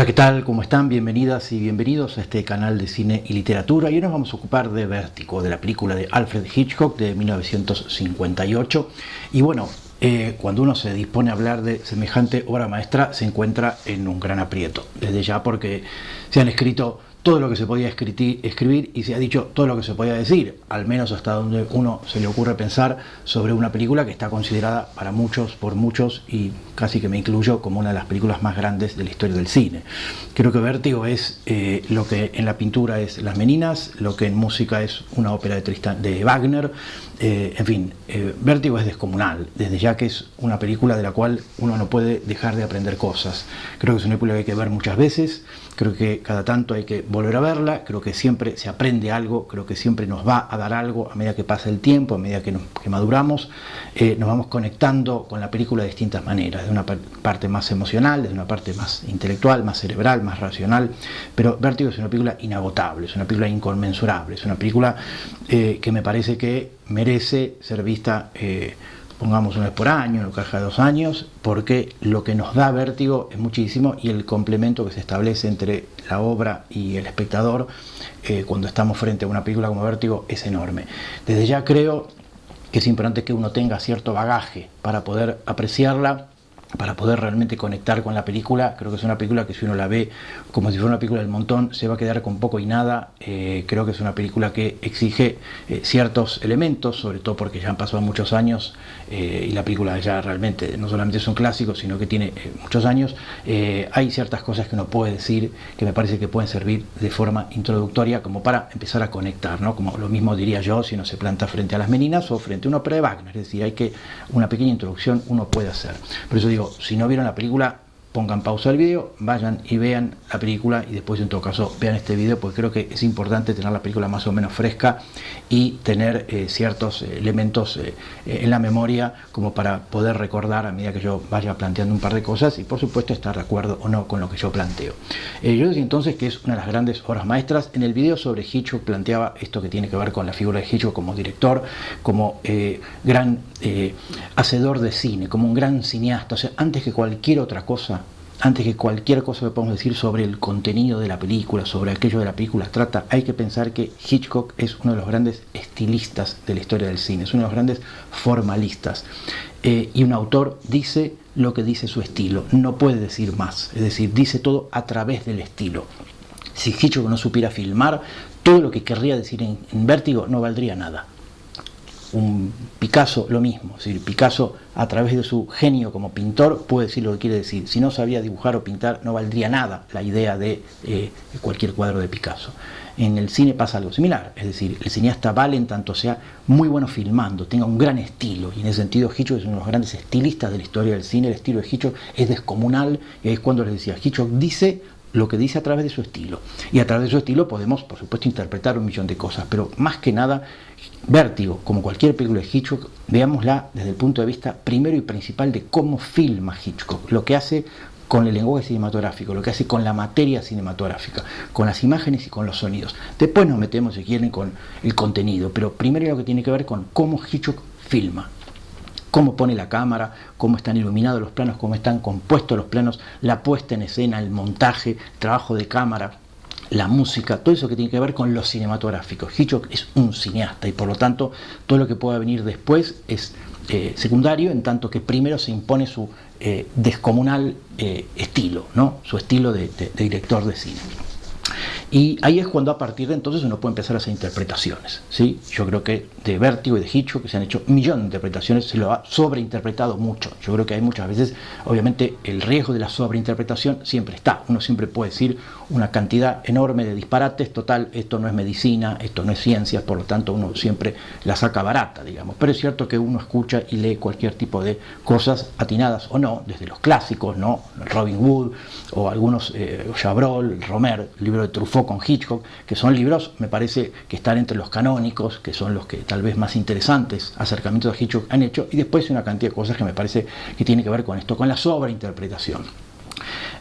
¿qué tal? ¿Cómo están? Bienvenidas y bienvenidos a este canal de cine y literatura. Y hoy nos vamos a ocupar de Vértigo, de la película de Alfred Hitchcock de 1958. Y bueno, cuando uno se dispone a hablar de semejante obra maestra, se encuentra en un gran aprieto. Desde ya porque se han escrito todo lo que se podía escribir y se ha dicho todo lo que se podía decir, al menos hasta donde uno se le ocurre pensar sobre una película que está considerada para muchos, por muchos, y casi que me incluyo, como una de las películas más grandes de la historia del cine. Creo que Vértigo es lo que en la pintura es Las Meninas, lo que en música es una ópera de Wagner. En fin, Vértigo es descomunal, desde ya que es una película de la cual uno no puede dejar de aprender cosas. Creo que es una película que hay que ver muchas veces, creo que cada tanto hay que volver a verla, creo que siempre se aprende algo, creo que siempre nos va a dar algo a medida que pasa el tiempo, a medida que maduramos, nos vamos conectando con la película de distintas maneras, de una parte más emocional, de una parte más intelectual, más cerebral, más racional, pero Vértigo es una película inagotable, es una película inconmensurable, es una película que me parece que merece ser vista, pongamos una vez por año, una cada 2 años, porque lo que nos da Vértigo es muchísimo y el complemento que se establece entre la obra y el espectador cuando estamos frente a una película como Vértigo es enorme. Desde ya creo que es importante que uno tenga cierto bagaje para poder apreciarla, para poder realmente conectar con la película. Creo que es una película que si uno la ve como si fuera una película del montón, se va a quedar con poco y nada. Creo que es una película que exige ciertos elementos, sobre todo porque ya han pasado muchos años y la película ya realmente no solamente es un clásico, sino que tiene muchos años. Hay ciertas cosas que uno puede decir que me parece que pueden servir de forma introductoria como para empezar a conectar, ¿no? Como lo mismo diría yo si uno se planta frente a Las Meninas o frente a una ópera de Wagner, es decir, hay que una pequeña introducción uno puede hacer. Por eso digo, si no vieron la película, pongan pausa al video, vayan y vean la película y después en todo caso vean este video, porque creo que es importante tener la película más o menos fresca y tener ciertos elementos en la memoria como para poder recordar a medida que yo vaya planteando un par de cosas y por supuesto estar de acuerdo o no con lo que yo planteo. Yo decía entonces que es una de las grandes obras maestras. En el video sobre Hitchcock planteaba esto que tiene que ver con la figura de Hitchcock como director, como gran hacedor de cine, como un gran cineasta. O sea, antes que cualquier otra cosa, antes que cualquier cosa que podamos decir sobre el contenido de la película, sobre aquello de la película trata, hay que pensar que Hitchcock es uno de los grandes estilistas de la historia del cine, es uno de los grandes formalistas. Y un autor dice lo que dice su estilo, no puede decir más, es decir, dice todo a través del estilo. Si Hitchcock no supiera filmar, todo lo que querría decir en Vértigo no valdría nada. Un Picasso lo mismo, es decir, Picasso a través de su genio como pintor puede decir lo que quiere decir. Si no sabía dibujar o pintar no valdría nada la idea de cualquier cuadro de Picasso. En el cine pasa algo similar, es decir, el cineasta vale en tanto sea muy bueno filmando, tenga un gran estilo, y en ese sentido Hitchcock es uno de los grandes estilistas de la historia del cine. El estilo de Hitchcock es descomunal, y ahí es cuando les decía, Hitchcock dice lo que dice a través de su estilo, y a través de su estilo podemos por supuesto interpretar un millón de cosas, pero más que nada Vértigo, como cualquier película de Hitchcock, veámosla desde el punto de vista primero y principal de cómo filma Hitchcock, lo que hace con el lenguaje cinematográfico, lo que hace con la materia cinematográfica, con las imágenes y con los sonidos. Después nos metemos, si quieren, con el contenido, pero primero lo que tiene que ver con cómo Hitchcock filma, cómo pone la cámara, cómo están iluminados los planos, cómo están compuestos los planos, la puesta en escena, el montaje, el trabajo de cámara, la música, todo eso que tiene que ver con lo cinematográfico. Hitchcock es un cineasta y por lo tanto todo lo que pueda venir después es secundario, en tanto que primero se impone su descomunal estilo, ¿no? Su estilo de director de cine. Y ahí es cuando a partir de entonces uno puede empezar a hacer interpretaciones, ¿sí? Yo creo que de Vértigo y de Hitchcock que se han hecho millones de interpretaciones, se lo ha sobreinterpretado mucho. Yo creo que hay muchas veces, obviamente el riesgo de la sobreinterpretación siempre está. Uno siempre puede decir una cantidad enorme de disparates, total, esto no es medicina, esto no es ciencia, por lo tanto uno siempre la saca barata, digamos. Pero es cierto que uno escucha y lee cualquier tipo de cosas atinadas o no, desde los clásicos, ¿no? Robin Hood o algunos Chabrol, Romer, el libro de Truffaut con Hitchcock, que son libros, me parece, que están entre los canónicos, que son los que tal vez más interesantes acercamientos a Hitchcock han hecho, y después una cantidad de cosas que me parece que tiene que ver con esto, con la sobreinterpretación.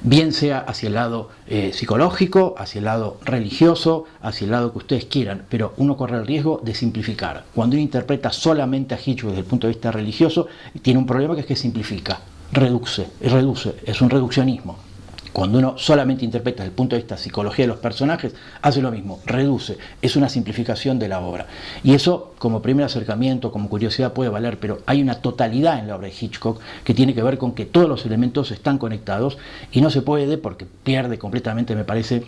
Bien sea hacia el lado psicológico, hacia el lado religioso, hacia el lado que ustedes quieran, pero uno corre el riesgo de simplificar. Cuando uno interpreta solamente a Hitchcock desde el punto de vista religioso, tiene un problema que es que simplifica, reduce, es un reduccionismo. Cuando uno solamente interpreta desde el punto de vista de psicología de los personajes, hace lo mismo, reduce, es una simplificación de la obra. Y eso, como primer acercamiento, como curiosidad, puede valer, pero hay una totalidad en la obra de Hitchcock que tiene que ver con que todos los elementos están conectados y no se puede, porque pierde completamente, me parece,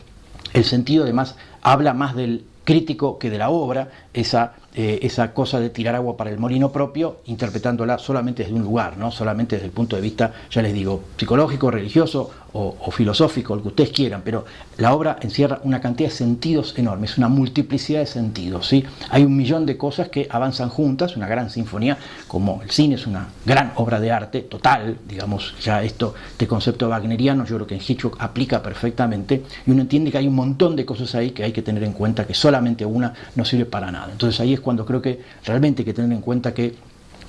el sentido. Además, habla más del crítico que de la obra, esa cosa de tirar agua para el molino propio, interpretándola solamente desde un lugar, ¿no? Solamente desde el punto de vista, ya les digo, psicológico, religioso o filosófico, el que ustedes quieran, pero la obra encierra una cantidad de sentidos enormes, una multiplicidad de sentidos, ¿sí? Hay un millón de cosas que avanzan juntas, una gran sinfonía, como el cine es una gran obra de arte total, digamos, ya este concepto wagneriano yo creo que en Hitchcock aplica perfectamente, y uno entiende que hay un montón de cosas ahí que hay que tener en cuenta, que solamente una no sirve para nada. Entonces ahí es cuando creo que realmente hay que tener en cuenta que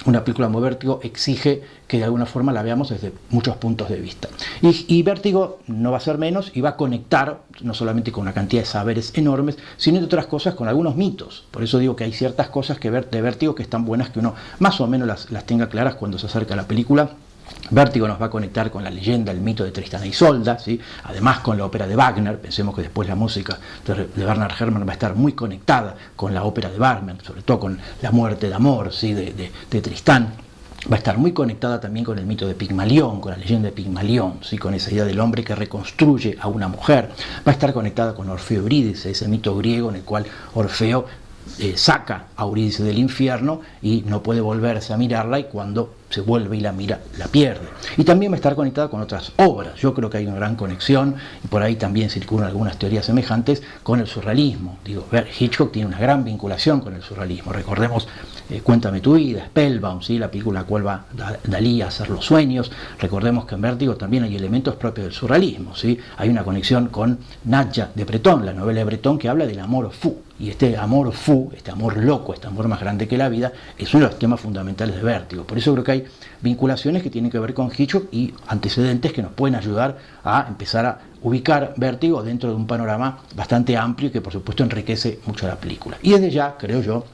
una película como Vértigo exige que de alguna forma la veamos desde muchos puntos de vista. Y Vértigo no va a ser menos y va a conectar no solamente con una cantidad de saberes enormes, sino entre otras cosas con algunos mitos. Por eso digo que hay ciertas cosas que de Vértigo que están buenas que uno más o menos las tenga claras cuando se acerca a la película. Vértigo nos va a conectar con la leyenda, el mito de Tristán e Isolda, ¿sí? Además con la ópera de Wagner. Pensemos que después la música de Bernard Herrmann va a estar muy conectada con la ópera de Wagner, sobre todo con la muerte de amor, ¿sí? de Tristán. Va a estar muy conectada también con el mito de Pigmalión, con la leyenda de Pigmalión, ¿sí? Con esa idea del hombre que reconstruye a una mujer. Va a estar conectada con Orfeo y Eurídice, ese mito griego en el cual Orfeo saca a Eurídice del infierno y no puede volverse a mirarla, y cuando se vuelve y la mira, la pierde. Y también va a estar conectada con otras obras. Yo creo que hay una gran conexión, y por ahí también circulan algunas teorías semejantes con el surrealismo. Digo, Hitchcock tiene una gran vinculación con el surrealismo. Recordemos Cuéntame tu vida, Spellbound, ¿sí? La película a la cual va Dalí a hacer los sueños. Recordemos que en Vértigo también hay elementos propios del surrealismo, ¿sí? Hay una conexión con Nadja de Breton, la novela de Breton, que habla del amor fou. Y este amor fou, este amor loco, este amor más grande que la vida, es uno de los temas fundamentales de Vértigo. Por eso creo que hay vinculaciones que tienen que ver con Hitchcock y antecedentes que nos pueden ayudar a empezar a ubicar Vértigo dentro de un panorama bastante amplio y que por supuesto enriquece mucho la película. Y desde ya, creo yo,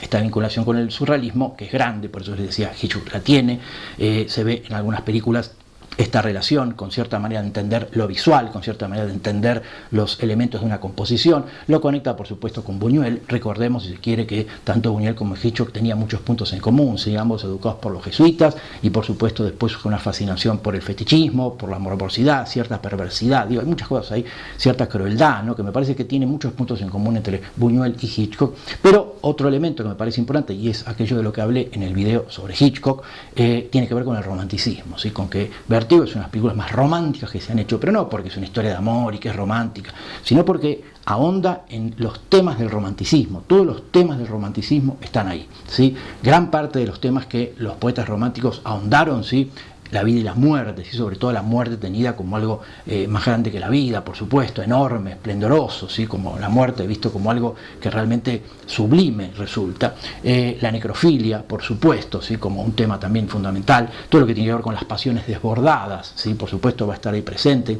esta vinculación con el surrealismo, que es grande, por eso les decía, Hitchcock la tiene, se ve en algunas películas esta relación con cierta manera de entender lo visual, con cierta manera de entender los elementos de una composición. Lo conecta por supuesto con Buñuel. Recordemos, si se quiere, que tanto Buñuel como Hitchcock tenían muchos puntos en común, ¿sí? Ambos educados por los jesuitas, y por supuesto después con una fascinación por el fetichismo, por la morbosidad, cierta perversidad. Digo, hay muchas cosas ahí, cierta crueldad, ¿no? Que me parece que tiene muchos puntos en común entre Buñuel y Hitchcock. Pero otro elemento que me parece importante, y es aquello de lo que hablé en el video sobre Hitchcock, tiene que ver con el romanticismo, ¿sí? Con que Vértigo es una de las películas más románticas que se han hecho, pero no porque es una historia de amor y que es romántica, sino porque ahonda en los temas del romanticismo. Todos los temas del romanticismo están ahí, ¿sí? Gran parte de los temas que los poetas románticos ahondaron, ¿sí? La vida y la muerte, ¿sí? Sobre todo la muerte tenida como algo más grande que la vida, por supuesto, enorme, esplendoroso, ¿sí? Como la muerte visto como algo que realmente sublime resulta. La necrofilia, por supuesto, ¿sí? Como un tema también fundamental. Todo lo que tiene que ver con las pasiones desbordadas, ¿sí? Por supuesto va a estar ahí presente.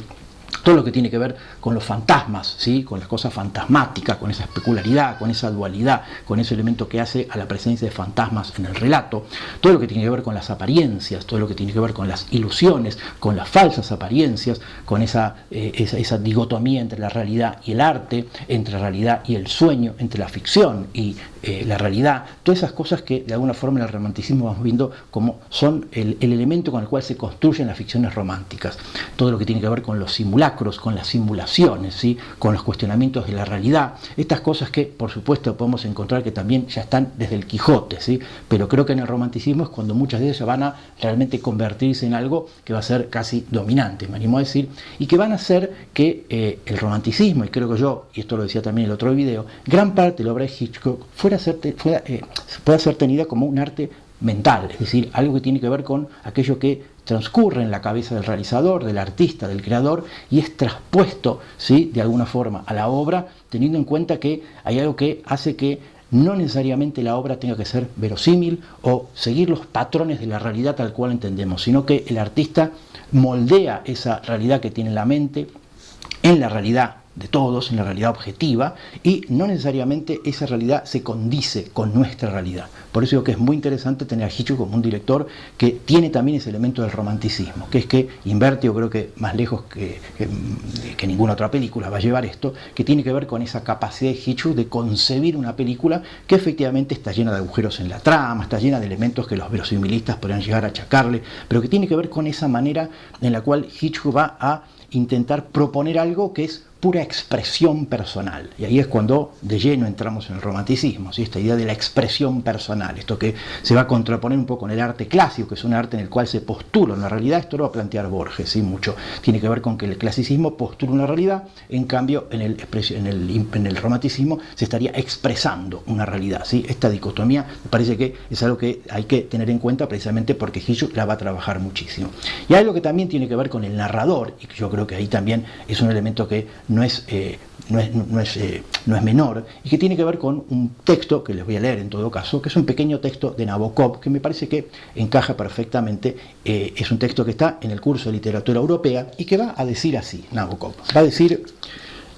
Todo lo que tiene que ver con los fantasmas, ¿sí? Con las cosas fantasmáticas, con esa especularidad, con esa dualidad, con ese elemento que hace a la presencia de fantasmas en el relato. Todo lo que tiene que ver con las apariencias, todo lo que tiene que ver con las ilusiones, con las falsas apariencias, con esa dicotomía entre la realidad y el arte, entre la realidad y el sueño, entre la ficción y la realidad. Todas esas cosas que de alguna forma en el romanticismo vamos viendo como son el elemento con el cual se construyen las ficciones románticas. Todo lo que tiene que ver con los simulacros, con las simulaciones, ¿sí? Con los cuestionamientos de la realidad. Estas cosas que por supuesto podemos encontrar que también ya están desde el Quijote, ¿sí? Pero creo que en el romanticismo es cuando muchas de ellas van a realmente convertirse en algo que va a ser casi dominante, me animo a decir, y que van a hacer que el romanticismo, y creo que yo, y esto lo decía también en el otro video, gran parte de la obra de Hitchcock pueda ser tenida como un arte mental, es decir, algo que tiene que ver con aquello que transcurre en la cabeza del realizador, del artista, del creador, y es traspuesto, ¿sí? De alguna forma a la obra, teniendo en cuenta que hay algo que hace que no necesariamente la obra tenga que ser verosímil o seguir los patrones de la realidad tal cual entendemos, sino que el artista moldea esa realidad que tiene en la mente en la realidad de todos, en la realidad objetiva, y no necesariamente esa realidad se condice con nuestra realidad. Por eso digo que es muy interesante tener a Hitchcock como un director que tiene también ese elemento del romanticismo, que es que Vértigo, creo que más lejos que ninguna otra película va a llevar esto, que tiene que ver con esa capacidad de Hitchcock de concebir una película que efectivamente está llena de agujeros en la trama, está llena de elementos que los verosimilistas podrían llegar a achacarle, pero que tiene que ver con esa manera en la cual Hitchcock va a intentar proponer algo que es pura expresión personal. Y ahí es cuando de lleno entramos en el romanticismo, ¿sí? Esta idea de la expresión personal, esto que se va a contraponer un poco con el arte clásico, que es un arte en el cual se postula una realidad. Esto lo va a plantear Borges, ¿sí? Mucho tiene que ver con que el clasicismo postula una realidad, en cambio en el romanticismo se estaría expresando una realidad, ¿sí? Esta dicotomía me parece que es algo que hay que tener en cuenta precisamente porque Hitchcock la va a trabajar muchísimo. Y hay algo que también tiene que ver con el narrador, y que yo creo que ahí también es un elemento que no es menor, y que tiene que ver con un texto que les voy a leer en todo caso, que es un pequeño texto de Nabokov, que me parece que encaja perfectamente. Es un texto que está en el curso de literatura europea y que va a decir así, Nabokov, va a decir: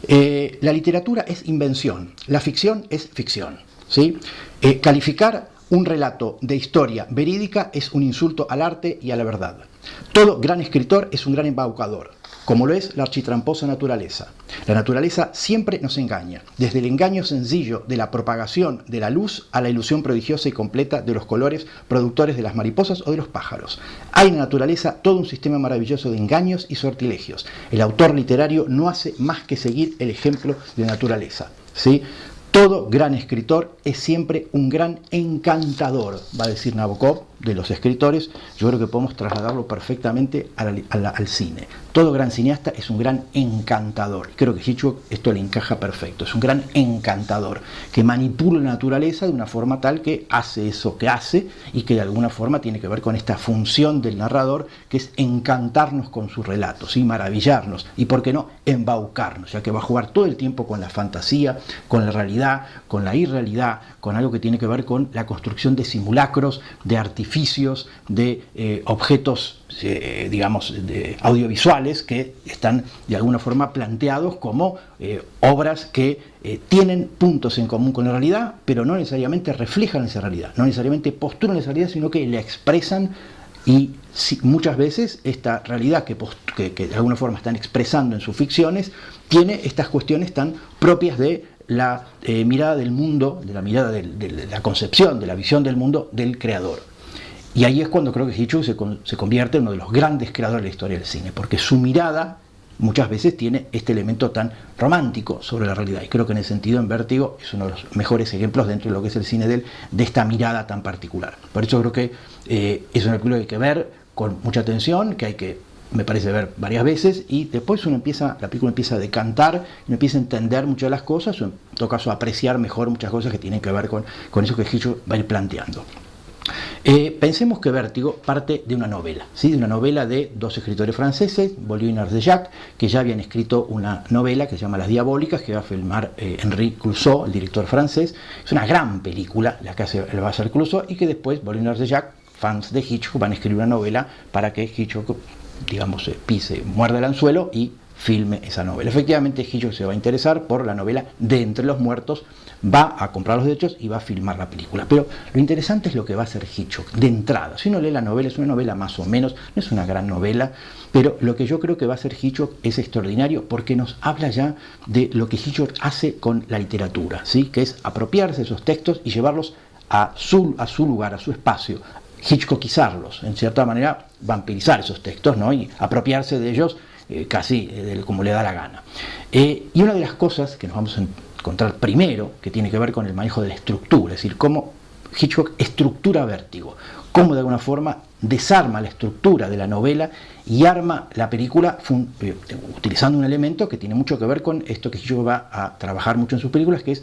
la literatura es invención, la ficción es ficción, ¿sí? Calificar un relato de historia verídica es un insulto al arte y a la verdad. Todo gran escritor es un gran embaucador, como lo es la architramposa naturaleza. La naturaleza siempre nos engaña, desde el engaño sencillo de la propagación de la luz a la ilusión prodigiosa y completa de los colores productores de las mariposas o de los pájaros. Hay en la naturaleza todo un sistema maravilloso de engaños y sortilegios. El autor literario no hace más que seguir el ejemplo de la naturaleza, ¿sí? Todo gran escritor es siempre un gran encantador, va a decir Nabokov, de los escritores. Yo creo que podemos trasladarlo perfectamente al cine. Todo gran cineasta es un gran encantador. Creo que Hitchcock esto le encaja perfecto. Es un gran encantador que manipula la naturaleza de una forma tal que hace eso que hace, y que de alguna forma tiene que ver con esta función del narrador, que es encantarnos con sus relatos, ¿sí? Maravillarnos y, por qué no, embaucarnos, ya que va a jugar todo el tiempo con la fantasía, con la realidad, con la irrealidad, con algo que tiene que ver con la construcción de simulacros, de artificios, de objetos, digamos, audiovisuales que están de alguna forma planteados como obras que tienen puntos en común con la realidad, pero no necesariamente reflejan esa realidad, no necesariamente postulan esa realidad, sino que la expresan. Y muchas veces esta realidad que de alguna forma están expresando en sus ficciones tiene estas cuestiones tan propias de la mirada del mundo, de la mirada de la concepción, de la visión del mundo del creador. Y ahí es cuando creo que Hitchcock se convierte en uno de los grandes creadores de la historia del cine, porque su mirada muchas veces tiene este elemento tan romántico sobre la realidad, y creo que en ese sentido en Vértigo es uno de los mejores ejemplos dentro de lo que es el cine de esta mirada tan particular. Por eso creo que es una película que hay que ver con mucha atención, que hay que, me parece, ver varias veces, y después la película empieza a decantar, y empieza a entender muchas de las cosas, o en todo caso a apreciar mejor muchas cosas que tienen que ver con eso que Hitchcock va a ir planteando. Pensemos que Vértigo parte de una novela, ¿sí? De una novela de dos escritores franceses, Beaulieu y Narcejac, que ya habían escrito una novela que se llama Las Diabólicas, que va a filmar Henri Clouzot, el director francés. Es una gran película la que va a hacer Clouzot, y que después Beaulieu y Narcejac, fans de Hitchcock, van a escribir una novela para que Hitchcock, digamos, muerda el anzuelo y filme esa novela. Efectivamente, Hitchcock se va a interesar por la novela de Entre los Muertos, va a comprar los derechos y va a filmar la película. Pero lo interesante es lo que va a hacer Hitchcock de entrada. Si uno lee la novela, es una novela más o menos, no es una gran novela, pero lo que yo creo que va a hacer Hitchcock es extraordinario, porque nos habla ya de lo que Hitchcock hace con la literatura, ¿sí? Que es apropiarse de esos textos y llevarlos a su lugar, a su espacio, Hitchcockizarlos, en cierta manera vampirizar esos textos, ¿no? Y apropiarse de ellos casi como le da la gana. Y una de las cosas que nos vamos a encontrar primero, que tiene que ver con el manejo de la estructura, es decir, cómo Hitchcock estructura Vértigo, cómo de alguna forma desarma la estructura de la novela y arma la película utilizando un elemento que tiene mucho que ver con esto que Hitchcock va a trabajar mucho en sus películas, que es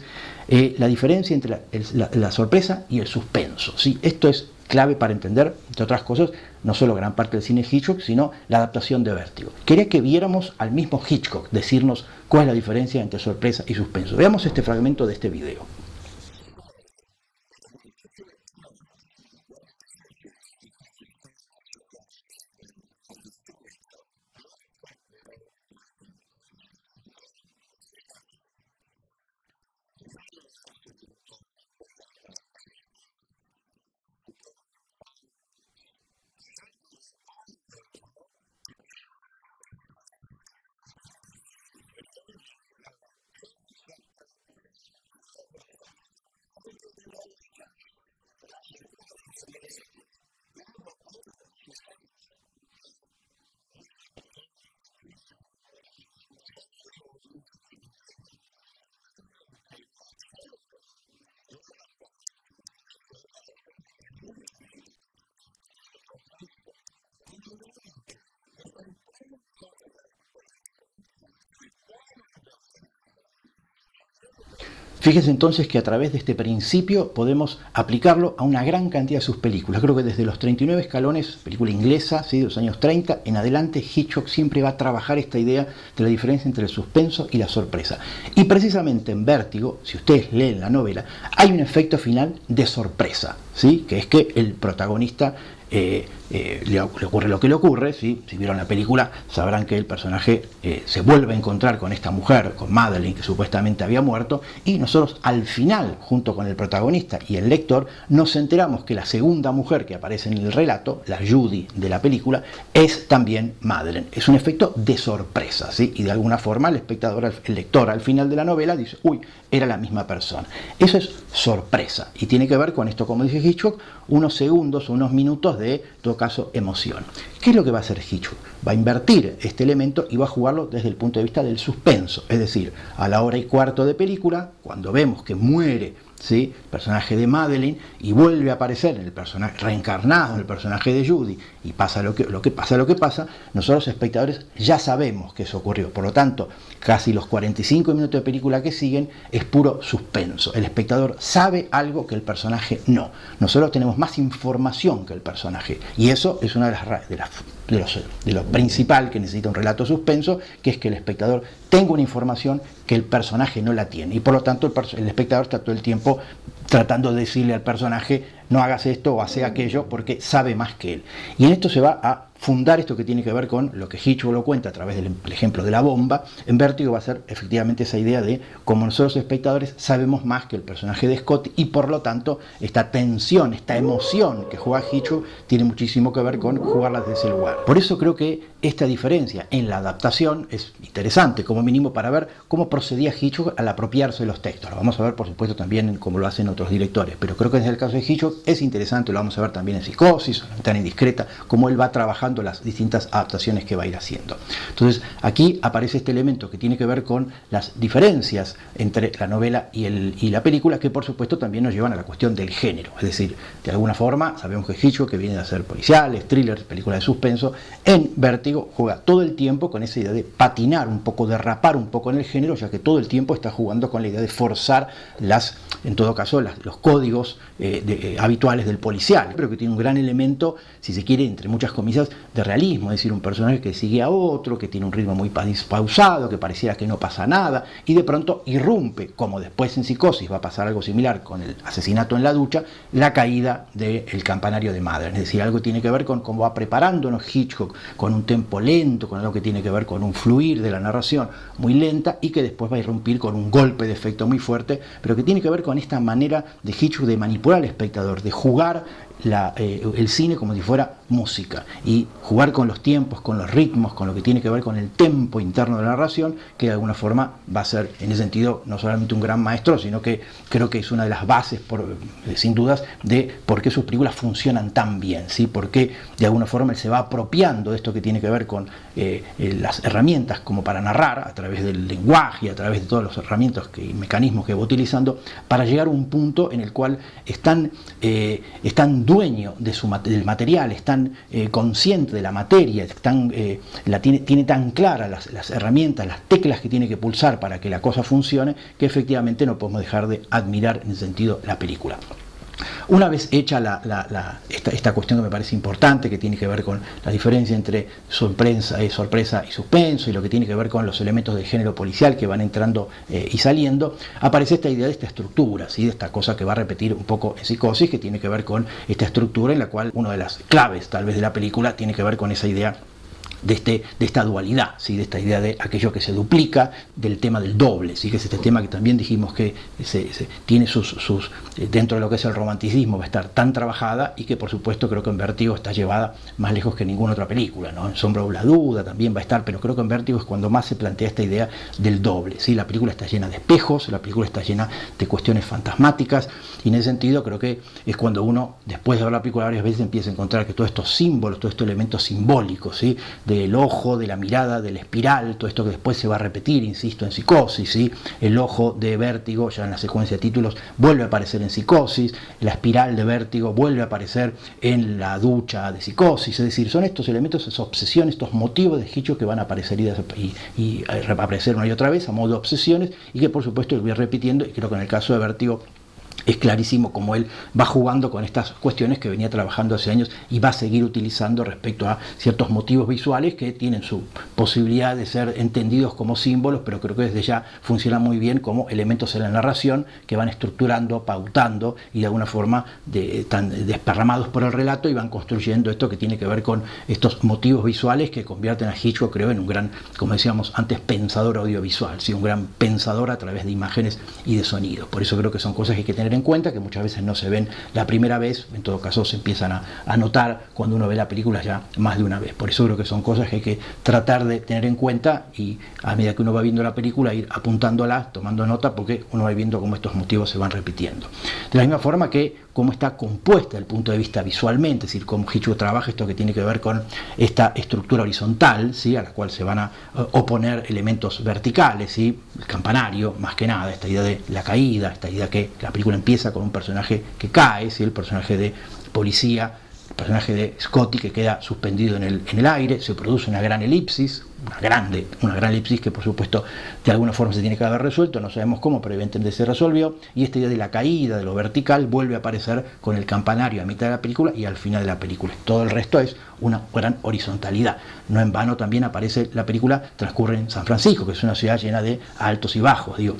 la diferencia entre la sorpresa y el suspenso, ¿sí? Esto es clave para entender, entre otras cosas, no solo gran parte del cine Hitchcock, sino la adaptación de Vértigo. Quería que viéramos al mismo Hitchcock decirnos cuál es la diferencia entre sorpresa y suspenso. Veamos este fragmento de este video. Fíjese entonces que a través de este principio podemos aplicarlo a una gran cantidad de sus películas. Creo que desde Los 39 escalones, película inglesa, ¿sí?, de los años 30, en adelante Hitchcock siempre va a trabajar esta idea de la diferencia entre el suspenso y la sorpresa. Y precisamente en Vértigo, si ustedes leen la novela, hay un efecto final de sorpresa, ¿sí?, que es que el protagonista le ocurre lo que le ocurre, ¿sí? Si vieron la película sabrán que el personaje se vuelve a encontrar con esta mujer, con Madeleine, que supuestamente había muerto, y nosotros al final, junto con el protagonista y el lector, nos enteramos que la segunda mujer que aparece en el relato, la Judy de la película, es también Madeleine. Es un efecto de sorpresa, ¿sí? Y de alguna forma el espectador, el lector al final de la novela dice, uy, era la misma persona. Eso es sorpresa y tiene que ver con esto, como dice Hitchcock, unos segundos o unos minutos de, en todo caso, emoción. ¿Qué es lo que va a hacer Hitchcock? Va a invertir este elemento y va a jugarlo desde el punto de vista del suspenso, es decir, a la hora y cuarto de película, cuando vemos que muere, ¿sí?, el personaje de Madeleine y vuelve a aparecer en el personaje reencarnado en el personaje de Judy y pasa lo que pasa, nosotros espectadores ya sabemos que eso ocurrió. Por lo tanto, casi los 45 minutos de película que siguen es puro suspenso. El espectador sabe algo que el personaje no. Nosotros tenemos más información que el personaje y eso es una de lo principal que necesita un relato suspenso, que es que el espectador tenga una información que el personaje no la tiene y por lo tanto el espectador está todo el tiempo tratando de decirle al personaje no hagas esto o hace aquello porque sabe más que él. Y en esto se va a fundar esto que tiene que ver con lo que Hitchcock lo cuenta a través del ejemplo de la bomba. En Vértigo va a ser efectivamente esa idea de como nosotros espectadores sabemos más que el personaje de Scott y por lo tanto esta tensión, esta emoción que juega Hitchcock tiene muchísimo que ver con jugarla desde ese lugar. Por eso creo que esta diferencia en la adaptación es interesante como mínimo para ver cómo procedía Hitchcock al apropiarse de los textos. Lo vamos a ver por supuesto también como lo hacen otros directores, pero creo que en el caso de Hitchcock es interesante, lo vamos a ver también en Psicosis, en La Ventana Indiscreta, cómo él va trabajando las distintas adaptaciones que va a ir haciendo. Entonces aquí aparece este elemento que tiene que ver con las diferencias entre la novela y la película, que por supuesto también nos llevan a la cuestión del género, es decir, de alguna forma sabemos que Hitchcock, que viene de hacer policiales, thrillers, películas de suspenso, en Vértigo juega todo el tiempo con esa idea de patinar un poco, derrapar un poco en el género, ya que todo el tiempo está jugando con la idea de forzar en todo caso los códigos habituales del policial, pero que tiene un gran elemento, si se quiere, entre muchas comillas, de realismo, es decir, un personaje que sigue a otro, que tiene un ritmo muy pausado, que pareciera que no pasa nada, y de pronto irrumpe, como después en Psicosis va a pasar algo similar con el asesinato en la ducha, la caída del campanario de Madeleine, es decir, algo que tiene que ver con cómo va preparándonos Hitchcock, con un tempo lento, con algo que tiene que ver con un fluir de la narración muy lenta, y que después va a irrumpir con un golpe de efecto muy fuerte, pero que tiene que ver con esta manera de Hitchcock de manipular al espectador, de jugar el cine como si fuera música y jugar con los tiempos, con los ritmos, con lo que tiene que ver con el tempo interno de la narración, que de alguna forma va a ser en ese sentido no solamente un gran maestro, sino que creo que es una de las bases sin dudas de por qué sus películas funcionan tan bien, ¿sí? Porque de alguna forma él se va apropiando de esto que tiene que ver con las herramientas como para narrar a través del lenguaje, a través de todas las herramientas y mecanismos que va utilizando para llegar a un punto en el cual están dueño del material, es tan consciente de la materia, tiene tan clara las herramientas, las teclas que tiene que pulsar para que la cosa funcione, que efectivamente no podemos dejar de admirar en ese sentido la película. Una vez hecha esta cuestión que me parece importante, que tiene que ver con la diferencia entre sorpresa y suspenso, y lo que tiene que ver con los elementos del género policial que van entrando y saliendo, aparece esta idea de esta estructura, ¿sí? De esta cosa que va a repetir un poco en Psicosis, que tiene que ver con esta estructura en la cual una de las claves tal vez de la película tiene que ver con esa idea de esta dualidad, ¿sí? De esta idea de aquello que se duplica, del tema del doble, ¿sí? Que es este tema que también dijimos que tiene dentro de lo que es el romanticismo, va a estar tan trabajada y que por supuesto creo que en Vértigo está llevada más lejos que ninguna otra película, ¿no? En Sombra o la duda también va a estar, pero creo que en Vértigo es cuando más se plantea esta idea del doble, ¿sí? La película está llena de espejos, la película está llena de cuestiones fantasmáticas y en ese sentido creo que es cuando uno, después de ver la película varias veces, empieza a encontrar que todos estos símbolos, todos estos elementos simbólicos, ¿sí? del ojo, de la mirada, de la espiral, todo esto que después se va a repetir, insisto, en Psicosis, ¿sí? El ojo de Vértigo, ya en la secuencia de títulos, vuelve a aparecer en Psicosis, la espiral de Vértigo vuelve a aparecer en la ducha de Psicosis, es decir, son estos elementos, esas obsesiones, estos motivos de Hitchcock que van a aparecer y aparecer una y otra vez a modo de obsesiones y que por supuesto él voy repitiendo, y creo que en el caso de Vértigo es clarísimo cómo él va jugando con estas cuestiones que venía trabajando hace años y va a seguir utilizando respecto a ciertos motivos visuales que tienen su posibilidad de ser entendidos como símbolos, pero creo que desde ya funcionan muy bien como elementos en la narración que van estructurando, pautando y de alguna forma tan desparramados por el relato y van construyendo esto que tiene que ver con estos motivos visuales que convierten a Hitchcock, creo, en un gran, como decíamos antes, pensador audiovisual, ¿sí? Un gran pensador a través de imágenes y de sonidos. Por eso creo que son cosas que hay que tener en cuenta, que muchas veces no se ven la primera vez, en todo caso se empiezan a notar cuando uno ve la película ya más de una vez. Por eso creo que son cosas que hay que tratar de tener en cuenta y a medida que uno va viendo la película ir apuntándolas, tomando nota, porque uno va viendo cómo estos motivos se van repitiendo. De la misma forma que cómo está compuesta desde el punto de vista visualmente, es decir, cómo Hitchcock trabaja esto que tiene que ver con esta estructura horizontal, ¿sí? A la cual se van a oponer elementos verticales, ¿sí? El campanario, más que nada, esta idea de la caída, esta idea que la película empieza con un personaje que cae, ¿sí? El personaje de policía, el personaje de Scotty que queda suspendido en el aire, se produce una gran elipsis, una gran elipsis que por supuesto de alguna forma se tiene que haber resuelto, no sabemos cómo, pero evidentemente se resolvió, y esta idea de la caída, de lo vertical, vuelve a aparecer con el campanario a mitad de la película y al final de la película. Todo el resto es una gran horizontalidad. No en vano también aparece, la película transcurre en San Francisco, que es una ciudad llena de altos y bajos, digo.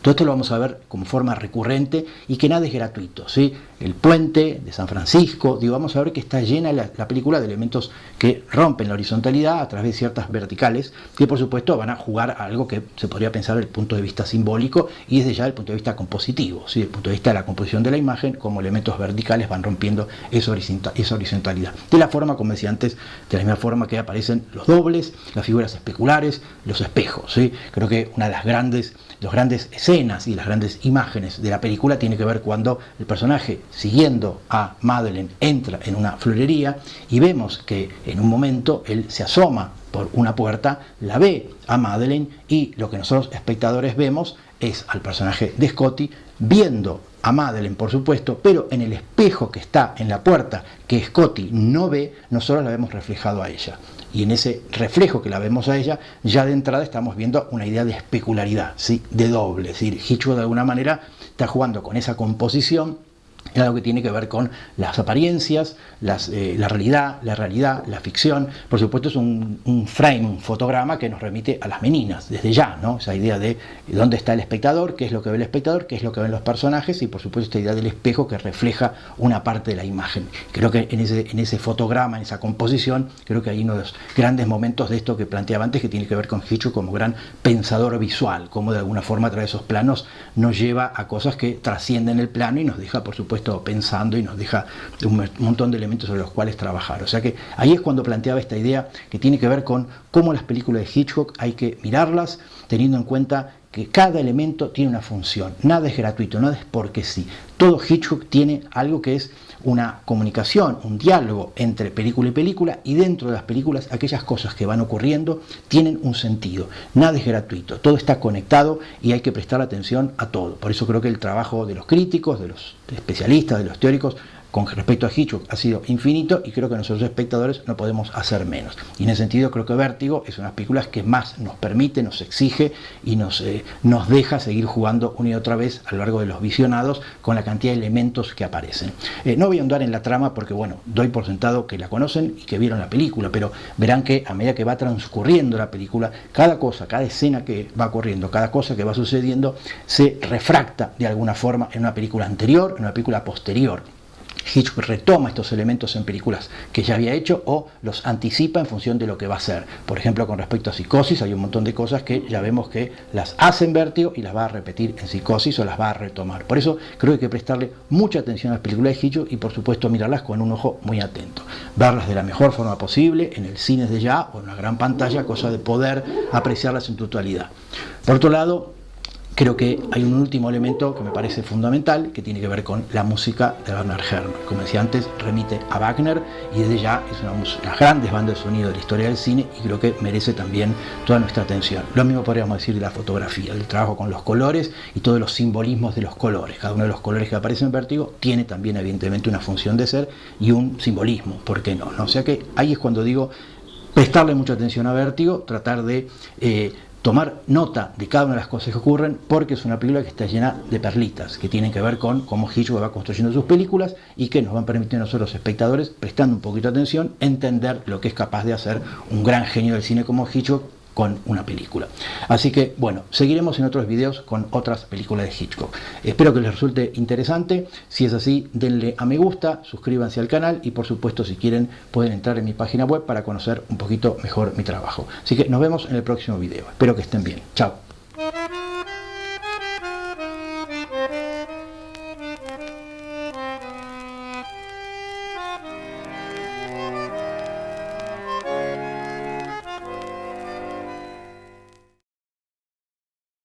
Todo esto lo vamos a ver como forma recurrente y que nada es gratuito, ¿sí? El puente de San Francisco, digo, vamos a ver que está llena la película de elementos que rompen la horizontalidad a través de ciertas verticales, que por supuesto van a jugar a algo que se podría pensar desde el punto de vista simbólico y desde ya desde el punto de vista compositivo, ¿sí? Desde el punto de vista de la composición de la imagen, como elementos verticales van rompiendo esa horizontalidad. De la forma, como decía antes, de la misma forma que aparecen los dobles, las figuras especulares, los espejos, ¿sí? Creo que una de las grandes escenas y las grandes imágenes de la película tiene que ver cuando el personaje, siguiendo a Madeleine, entra en una florería y vemos que en un momento él se asoma por una puerta, la ve a Madeleine y lo que nosotros espectadores vemos es al personaje de Scotty viendo a Madeleine, por supuesto, pero en el espejo que está en la puerta que Scotty no ve, nosotros la vemos reflejado a ella. Y en ese reflejo que la vemos a ella, ya de entrada estamos viendo una idea de especularidad, ¿sí? De doble. Es decir, Hitchcock de alguna manera está jugando con esa composición en algo que tiene que ver con las apariencias, la realidad, la ficción. Por supuesto es un frame, un fotograma que nos remite a las meninas, desde ya, ¿no? Esa idea de dónde está el espectador, qué es lo que ve el espectador, qué es lo que ven los personajes y por supuesto esta idea del espejo que refleja una parte de la imagen. Creo que en ese fotograma, en esa composición, creo que hay uno de los grandes momentos de esto que planteaba antes, que tiene que ver con Hitchcock como gran pensador visual, como de alguna forma a través de esos planos nos lleva a cosas que trascienden el plano y nos deja, por supuesto, pensando y nos deja un montón de elementos sobre los cuales trabajar. O sea que ahí es cuando planteaba esta idea que tiene que ver con cómo las películas de Hitchcock hay que mirarlas teniendo en cuenta que cada elemento tiene una función, nada es gratuito, nada es porque sí. Todo Hitchcock tiene algo que es una comunicación, un diálogo entre película y película, y dentro de las películas aquellas cosas que van ocurriendo tienen un sentido, nada es gratuito, todo está conectado y hay que prestar atención a todo. Por eso creo que el trabajo de los críticos, de los especialistas, de los teóricos con respecto a Hitchcock ha sido infinito y creo que nosotros espectadores no podemos hacer menos. Y en ese sentido creo que Vértigo es una de las películas que más nos permite, nos exige y nos deja seguir jugando una y otra vez a lo largo de los visionados con la cantidad de elementos que aparecen. No voy a andar en la trama porque, bueno, doy por sentado que la conocen y que vieron la película, pero verán que a medida que va transcurriendo la película, cada cosa, cada escena que va ocurriendo, cada cosa que va sucediendo, se refracta de alguna forma en una película anterior, en una película posterior. Hitchcock retoma estos elementos en películas que ya había hecho o los anticipa en función de lo que va a hacer. Por ejemplo, con respecto a Psicosis, hay un montón de cosas que ya vemos que las hace en Vértigo y las va a repetir en Psicosis o las va a retomar. Por eso creo que hay que prestarle mucha atención a las películas de Hitchcock y por supuesto mirarlas con un ojo muy atento. Verlas de la mejor forma posible en el cine de ya o en una gran pantalla, cosa de poder apreciarlas en totalidad. Por otro lado, creo que hay un último elemento que me parece fundamental, que tiene que ver con la música de Bernard Herrmann. Como decía antes, remite a Wagner y desde ya es una de las grandes bandas de sonido de la historia del cine y creo que merece también toda nuestra atención. Lo mismo podríamos decir de la fotografía, del trabajo con los colores y todos los simbolismos de los colores. Cada uno de los colores que aparece en Vértigo tiene también evidentemente una función de ser y un simbolismo, ¿por qué no? O sea que ahí es cuando digo prestarle mucha atención a Vértigo, tratar de tomar nota de cada una de las cosas que ocurren, porque es una película que está llena de perlitas, que tienen que ver con cómo Hitchcock va construyendo sus películas y que nos van permitiendo a nosotros, espectadores, prestando un poquito de atención, entender lo que es capaz de hacer un gran genio del cine como Hitchcock con una película. Así que, bueno, seguiremos en otros videos con otras películas de Hitchcock. Espero que les resulte interesante. Si es así, denle a me gusta, suscríbanse al canal y, por supuesto, si quieren, pueden entrar en mi página web para conocer un poquito mejor mi trabajo. Así que nos vemos en el próximo video. Espero que estén bien. Chao.